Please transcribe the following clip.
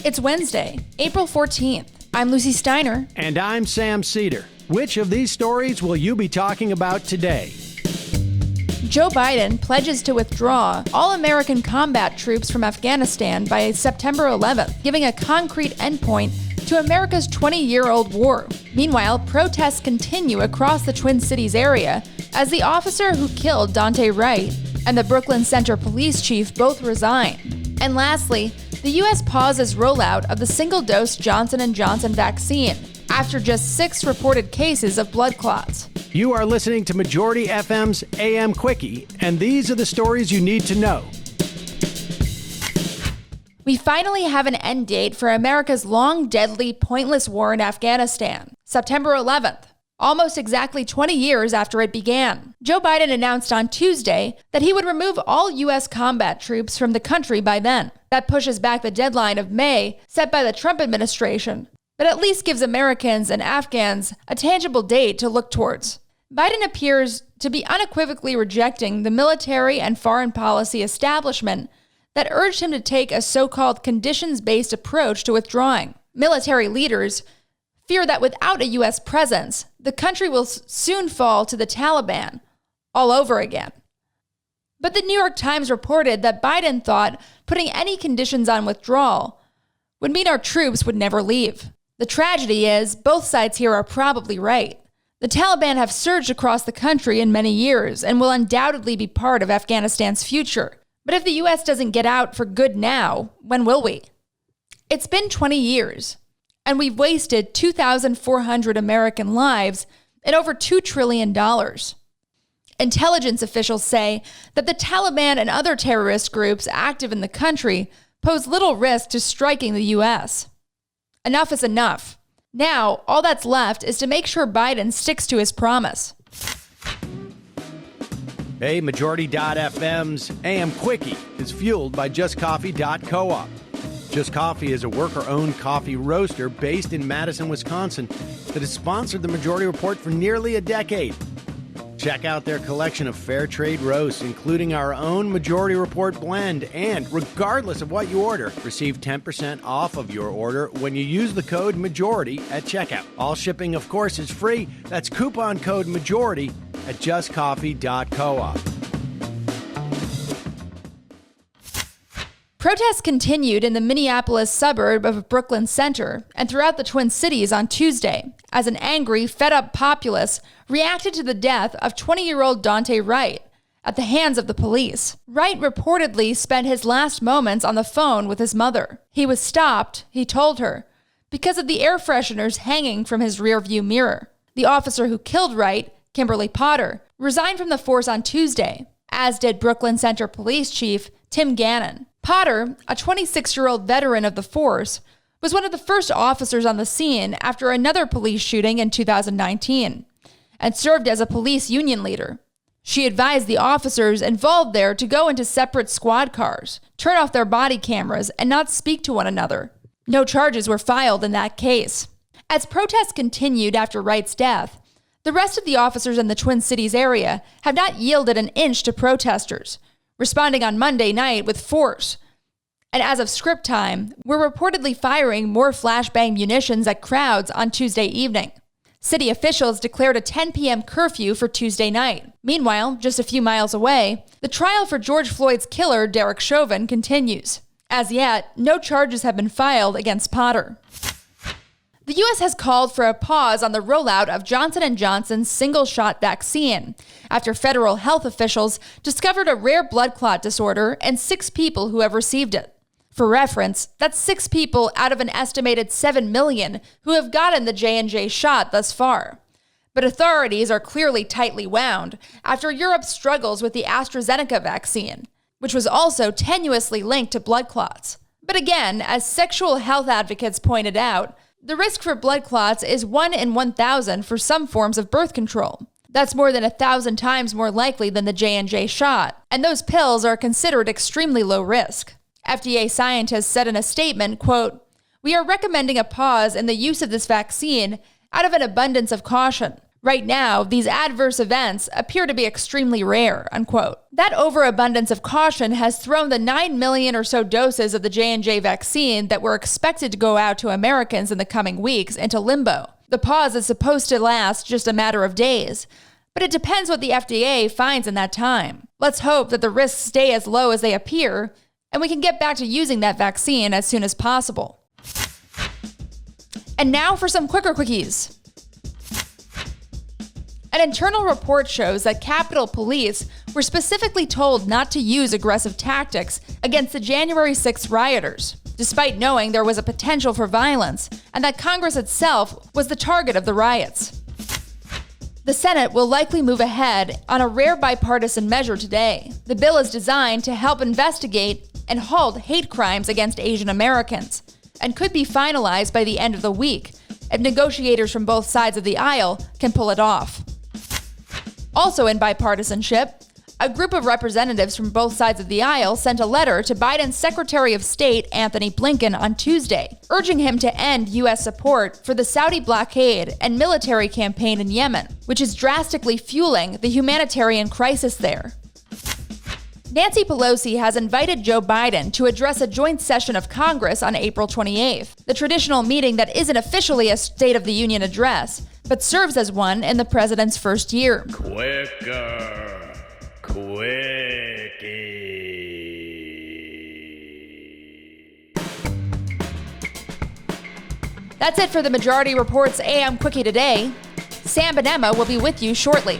It's Wednesday, April 14th. I'm Lucie Steiner. And I'm Sam Seder. Which of these stories will you be talking about today? Joe Biden pledges to withdraw all American combat troops from Afghanistan by September 11th, giving a concrete endpoint to America's 20-year-old war. Meanwhile, protests continue across the Twin Cities area as the officer who killed Daunte Wright and the Brooklyn Center police chief both resign. And lastly, the U.S. pauses rollout of the single-dose Johnson & Johnson vaccine after just 6 reported cases of blood clots. You are listening to Majority FM's AM Quickie, and these are the stories you need to know. We finally have an end date for America's long, deadly, pointless war in Afghanistan, September 11th, almost exactly 20 years after it began. Joe Biden announced on Tuesday that he would remove all U.S. combat troops from the country by then. That pushes back the deadline of May set by the Trump administration, but at least gives Americans and Afghans a tangible date to look towards. Biden appears to be unequivocally rejecting the military and foreign policy establishment that urged him to take a so-called conditions-based approach to withdrawing. Military leaders fear that without a U.S. presence, the country will soon fall to the Taliban all over again. But the New York Times reported that Biden thought putting any conditions on withdrawal would mean our troops would never leave. The tragedy is, both sides here are probably right. The Taliban have surged across the country in many years and will undoubtedly be part of Afghanistan's future. But if the U.S. doesn't get out for good now, when will we? It's been 20 years, and we've wasted 2,400 American lives and over $2 trillion. Intelligence officials say that the Taliban and other terrorist groups active in the country pose little risk to striking the U.S. Enough is enough. Now, all that's left is to make sure Biden sticks to his promise. Hey, Majority.fm's AM Quickie is fueled by JustCoffee.coop. Just Coffee is a worker-owned coffee roaster based in Madison, Wisconsin that has sponsored the Majority Report for nearly a decade. Check out their collection of fair trade roasts, including our own Majority Report blend, and regardless of what you order, receive 10% off of your order when you use the code MAJORITY at checkout. All shipping, of course, is free. That's coupon code MAJORITY at justcoffee.coop. Protests continued in the Minneapolis suburb of Brooklyn Center and throughout the Twin Cities on Tuesday as an angry, fed-up populace reacted to the death of 20-year-old Daunte Wright at the hands of the police. Wright reportedly spent his last moments on the phone with his mother. He was stopped, he told her, because of the air fresheners hanging from his rearview mirror. The officer who killed Wright, Kimberly Potter, resigned from the force on Tuesday, as did Brooklyn Center Police Chief Tim Gannon. Potter, a 26-year-old veteran of the force, was one of the first officers on the scene after another police shooting in 2019 and served as a police union leader. She advised the officers involved there to go into separate squad cars, turn off their body cameras, and not speak to one another. No charges were filed in that case. As protests continued after Wright's death, the rest of the officers in the Twin Cities area have not yielded an inch to protesters, responding on Monday night with force. And as of script time, we're reportedly firing more flashbang munitions at crowds on Tuesday evening. City officials declared a 10 p.m. curfew for Tuesday night. Meanwhile, just a few miles away, the trial for George Floyd's killer, Derek Chauvin, continues. As yet, no charges have been filed against Potter. The U.S. has called for a pause on the rollout of Johnson & Johnson's single-shot vaccine after federal health officials discovered a rare blood clot disorder in 6 people who have received it. For reference, that's 6 people out of an estimated 7 million who have gotten the J&J shot thus far. But authorities are clearly tightly wound after Europe struggles with the AstraZeneca vaccine, which was also tenuously linked to blood clots. But again, as sexual health advocates pointed out, the risk for blood clots is 1 in 1,000 for some forms of birth control. That's more than 1,000 times more likely than the J&J shot, and those pills are considered extremely low risk. FDA scientists said in a statement, quote, "We are recommending a pause in the use of this vaccine out of an abundance of caution. Right now, these adverse events appear to be extremely rare, unquote. That overabundance of caution has thrown the 9 million or so doses of the J&J vaccine that were expected to go out to Americans in the coming weeks into limbo. The pause is supposed to last just a matter of days, but it depends what the FDA finds in that time. Let's hope that the risks stay as low as they appear, and we can get back to using that vaccine as soon as possible. And now for some quicker quickies. An internal report shows that Capitol Police were specifically told not to use aggressive tactics against the January 6th rioters, despite knowing there was a potential for violence and that Congress itself was the target of the riots. The Senate will likely move ahead on a rare bipartisan measure today. The bill is designed to help investigate and halt hate crimes against Asian Americans and could be finalized by the end of the week if negotiators from both sides of the aisle can pull it off. Also in bipartisanship, a group of representatives from both sides of the aisle sent a letter to Biden's Secretary of State, Anthony Blinken, on Tuesday, urging him to end U.S. support for the Saudi blockade and military campaign in Yemen, which is drastically fueling the humanitarian crisis there. Nancy Pelosi has invited Joe Biden to address a joint session of Congress on April 28th, the traditional meeting that isn't officially a State of the Union address, but serves as one in the president's first year. Quickie. That's it for the Majority Report's AM Quickie today. Sam and Emma will be with you shortly.